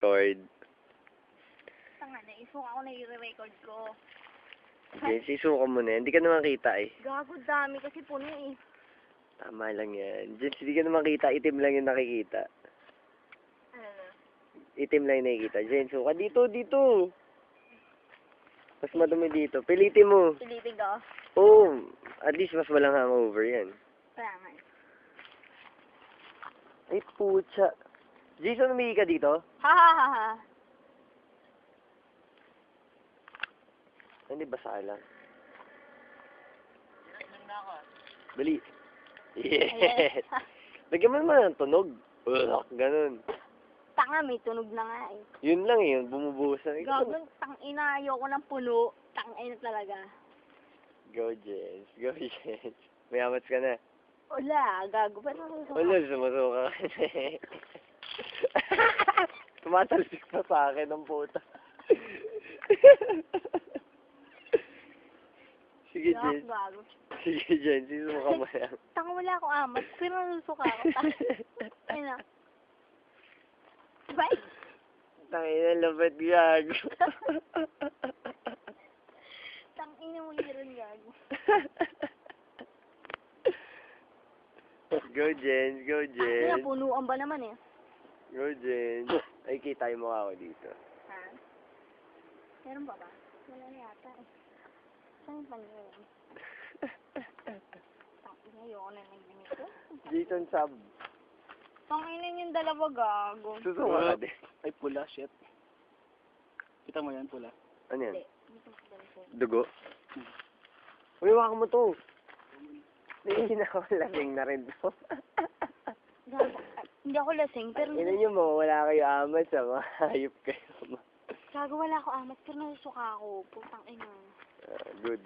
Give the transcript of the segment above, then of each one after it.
Record. Tanga na, isuka ako na i-record ko. James, isuka mo na yan. Hindi ka naman kita eh. Gago, dami kasi puno eh. Tama lang yan. James, hindi ka naman kita. Itim lang yung nakikita. Ano na? Itim lang yung nakikita. James, suka dito, dito. Mas madumi dito. Pilitin mo. Pilitin ko. Oo. At least mas walang hangover yan. Kaya nga. Ay, putya. Jason, umihi ka dito? Ha ha ha ha. Hindi, basa lang. Dali. Yes! Lagyan mo naman ng tunog. Ugh, ganun. Tanga, may tunog na nga eh. Yun lang eh, bumubuhos na. Gago, tangina, ayoko ng puno. Tangina talaga. Go, Jens. Go, Jens. May amats ka na. Wala, gago. Pero susuka. Wala, sumusuka ka na eh. Tumatalsik pa sa akin ng puta. Sige, Jens. Gago. Sige, Jens. Sisuka mo lang. Tanga, wala akong amat. Pero nasusuka ako. Tangina. Bye. Tangina, lapit gago. Tangina mo yun, gago. Go, Jens. Go, Tangina, Jens. punuan ba naman eh? Go, Jens. Ay, kita yung mukha ko dito. Ha? Meron ba ba? Wala yata eh. Saan yung panyo? Tangina, ayoko na ng ganito. Jason Sab. Tangina yung dalawa, gago. Susuka ka din. Ay, pula, shit. Kita mo yan, pula. Ano yan? Hindi. Dito ko ganito. Dugo? Uy, hawakan mo to. Hindi na ako lasing na rin to. Gago. Hindi ako lasing, pero Ina nyo mo, wala kayo amat sa mga hayop kayo. gago, wala ako amat, pero nasusuka ako. Putang ina. Good.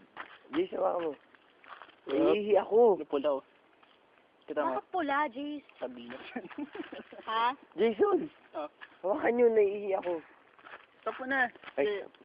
Jason, hawakan mo. Naiihi ako. May pula, oh. Kita mo, Bakit pula, Jace? sabi na. Ha? Jason! Oh. Hawakan nyo, naiihi ako. Tapo na. Ay,